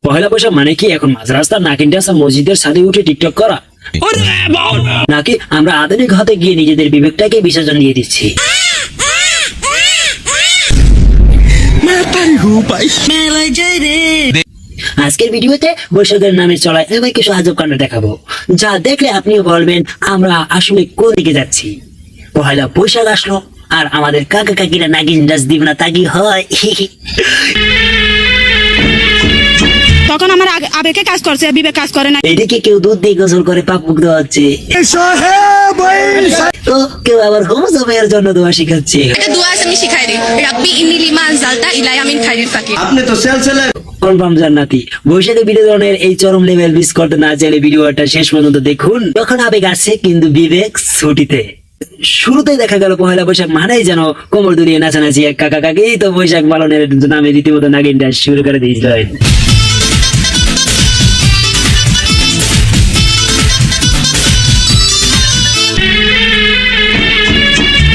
পহেলা বৈশাখ মানে কি এখন মাঝ রাস্তা নাকিনটাসা মসজিদের ছাদে উঠে টিকটক করা, নাকি আমরা আধুনিক হতে গিয়ে নিজেদের বিবেকটাকে বিসর্জন দিয়ে দিচ্ছি? আজকের ভিডিওতে বৈশাখের নামে চলায় এমন কিছু আজব কাণ্ড দেখাবো, যা দেখলে আপনিও বলবেন আমরা আসলে কোন দিকে যাচ্ছি। পহেলা বৈশাখ আসলো আর আমাদের কাকা কাকিরা নাগিন ডাস দিব না তাগি হয়। তখন আমার আবেগে কাজ করছে, বিবেক কাজ করে না। এদিকে কেউ দুধ দিয়ে গোসল করে পাপ মুক্ত হচ্ছে, তো কেউ আবার হোমোসামের জন্য দোয়া শিখাচ্ছে। একটা দোয়া আছে আমি শিখাই দিই, রাব্বি ইন্নী লিমা আনজালতা ইলাইয়া মিন খাইরিল ফাকির। আপনি তো সেলসেলার কনফার্ম জান্নাতি। বৈশাখে বিনোদনের এই চরম লেভেল মিস করতে না চাইলে ভিডিওটা শেষ পর্যন্ত দেখুন। যখন আবেগ আসছে কিন্তু বিবেক ছুটিতে। শুরুতেই দেখা গেল পহেলা বৈশাখ মানেই যেন কোমর দুলিয়ে নাচানাচি এক কাকা কাকি, তো বৈশাখ পালনের নামে রীতিমতো নাগিন ডান্স শুরু করে দিয়েছিলেন।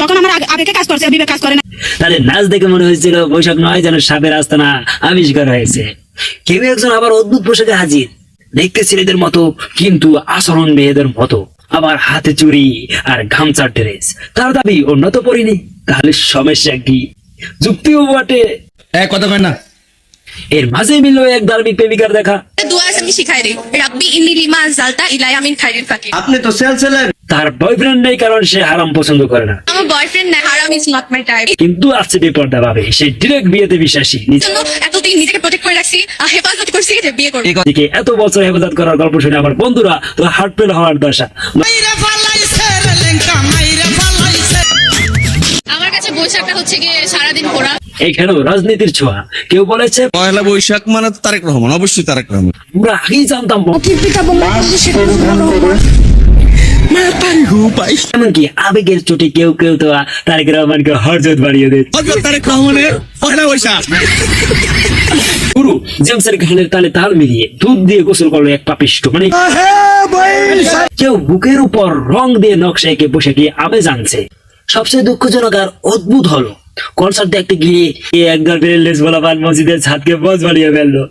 তখন আমার আবেগে কাজ করছে, বিবেক কাজ করে না। তাদের নাচ দেখে মনে হয়েছিল বৈশাখ নয় যেন সাপের আস্তানা আবিষ্কার হয়েছে। কেউ একজন আবার অদ্ভুত পোশাকে হাজির, দেখতে ছেলেদের মতো কিন্তু আচরণ মেয়েদের মতো, আবার হাতে চুড়ি আর গামছার ড্রেস। তার দাবি অন্য তো পরিনি, তাহলে সমস্যা কি? যুক্তিও বটে, কথা কয় না। এর মাঝে মিলল এক ধার্মিক প্রেমিকার দেখা। একটা দোয়া আছে আমি শিখাই দিই, রাব্বি ইন্নী লিমা আনজালতা ইলাইয়া মিন খাইরিল ফাকির। আপনি তো সেলসেলার। তার বয়ফ্রেন্ড নেই কারণ সে হারাম পছন্দ করে না, আমার বয়ফ্রেন্ড না, হারাম ইজ নট মাই টাইপ। কিন্তু আছে বেপর্দা ভাবে সে ডিরেক্ট বিয়েতে বিশ্বাসী। জন্য এতদিন নিজেকে প্রটেক্ট করে রাখছি, হেফাজত করছি যে বিয়ে করব। নিজেকে এত বছর হেফাজত করার গল্প শুনে আমার বন্ধুরা তো হার্ট ফেল হওয়ার দশা। আমার কাছে বৈশাখটা হচ্ছে গিয়ে সারাদিন ঘোরা। এখানেও রাজনীতির ছোঁয়া। কেউ বলেছে পয়লা বৈশাখ মানে তো তারেক রহমান, অবশ্যই তারেক রহমান। আমরা আগেই জানতাম এমনকি আবেগের চোটে কেউ কেউ তো তারেক রহমানকে হরজত বাড়িয়ে দেয়। তারেক রহমানের পয়লা বৈশাখ। গুরু জেমসের গানের তালে তাল মিলিয়ে দুধ দিয়ে গোসল করলো এক পাপিষ্ট, মানে কেউ বুকের উপর রং দিয়ে নকশা এঁকে বসে গিয়ে আবেজ আনছে। সবচেয়ে দুঃখজনক আর অদ্ভুত হলো কনসার্ট দেখতে গিয়ে এক গার্লফ্রেন্ড লেস বলা বান মসজিদের ছাদকে বজ বানিয়ে ফেললো,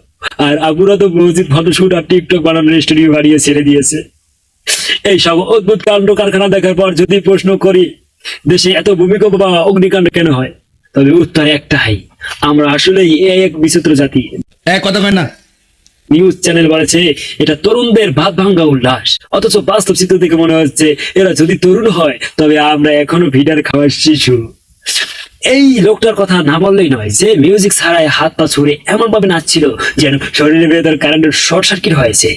আর আবুরা তো মসজিদ ফটোশুট আর টিকটক বানানোর স্টুডিও বানিয়ে ছেড়ে দিয়েছে। এই সব অদ্ভুত কাণ্ড কারখানা দেখার পর যদি প্রশ্ন করি দেশে এত ভূমিকম্প বা অগ্নিকাণ্ড কেন হয়, তবে উত্তর একটাই, আমরা আসলেই এক বিচিত্র জাতি। কথা কয় না। নিউজ চ্যানেল বলেছে এটা তরুণদের ভাত ভাঙ্গা উল্লাস, অথচ বাস্তব চিত্র থেকে মনে হচ্ছে এরা যদি তরুণ হয় তবে আমরা এখনো ভিডার খাওয়ার শিশু। এই লোকটার কথা না বললেই নয়, যে মিউজিক ছাড়াই হাত পা ছুড়ে এমন ভাবে নাচছিল যেন শরীরের ভেতর কারেন্টের শর্ট সার্কিট হয়েছে।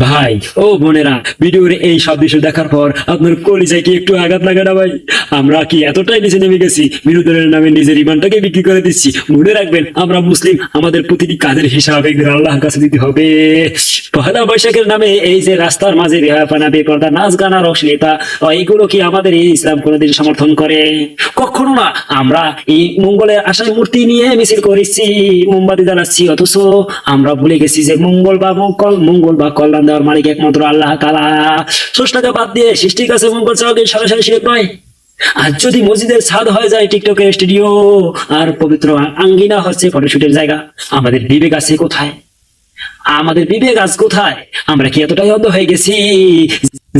ভাই ও বোনেরা, ভিডিওর এই সব দৃশ্য দেখার পর আপনার কলিজায় কি একটু আঘাত লাগে না ভাই? আমরা কি এতটাই নিচে নেমে গেছি, বিনোদনের নামে নিজের ইমানটাকে বিক্রি করে দিচ্ছি? মনে রাখবেন আমরা মুসলিম, আমাদের প্রতিটি কাজের হিসাব একদিন আল্লাহর কাছে দিতে হবে। পহেলা বৈশাখের নামে এই যে রাস্তার মাঝে রেহাপানা, বেপরদা, নাচ গান আর অশ্লীলতা, এগুলো কি আমাদের এই ইসলাম কোনোদিন সমর্থন করে? কখনো না। আমরা এই মঙ্গলের আশায় মূর্তি নিয়ে মিছিল করেছি, মোমবাতি জ্বালাচ্ছি, অথচ আমরা ভুলে গেছি যে মঙ্গল বা কল্যাণ দেওয়ার মালিক একমাত্র আল্লাহ তাআলা। স্রষ্টাকে বাদ দিয়ে সৃষ্টির কাছে মঙ্গল চাওয়া সরাসরি শিরক নয়। আর যদি মসজিদের ছাদ হয়ে যায় টিকটকের স্টুডিও, আর পবিত্র আঙ্গিনা হচ্ছে ফটোশুটের জায়গা, আমাদের বিবেক আছে কোথায়? আমাদের বিবেক আজ কোথায়? আমরা কি এতটাই অন্ধ হয়ে গেছি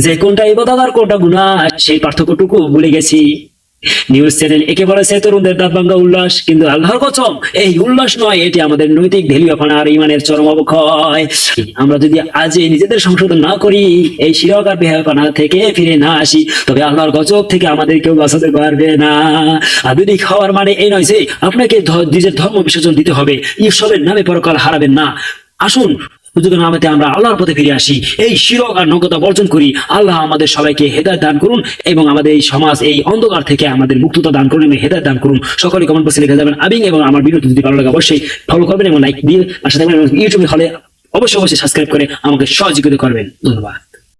যে কোনটা ইবাদত আর কোনটা গুনাহ সেই পার্থক্যটুকু ভুলে গেছি? নিউজ চ্যানেল একে বলেছে তরুণদের দাঁত ভাঙ্গা উল্লাস, কিন্তু আল্লাহর কসম এই উল্লাস নয়, এটি আমাদের নৈতিক ঢেলিয়াপনা আর ইমানের চরম অবক্ষয়। আমরা যদি আজ নিজেদের সংশোধন না করি, এই শিরক আর বেহায়াপনা থেকে ফিরে না আসি, তবে আল্লাহর গজব থেকে আমাদের কেউ বাঁচাতে পারবে না। আধুনিক হওয়ার মানে এই নয় যে আপনাকে নিজের ধর্ম বিসর্জন দিতে হবে, ঈশ্বরের নামে পরকাল হারাবেন না। আসুন হুজুরের নামেতে আমরা আল্লাহর পথে ফিরে আসি, এই শিরক আর নগ্নতা বর্জন করি। আল্লাহ আমাদের সবাইকে হেদায়েত দান করুন এবং আমাদের এই সমাজ, এই অন্ধকার থেকে আমাদের মুক্ততা দান করুন এবং হেদায়েত দান করুন। সকলে কমেন্ট বক্সে লিখে যাবেন আমিন, এবং আমার ভিডিওটি যদি ভালো লাগে অবশ্যই ফলো করবেন এবং লাইক দিয়ে পাশে থাকবেন, এবং ইউটিউবে হলে অবশ্যই সাবস্ক্রাইব করে আমাকে সহযোগিতা করবেন। ধন্যবাদ।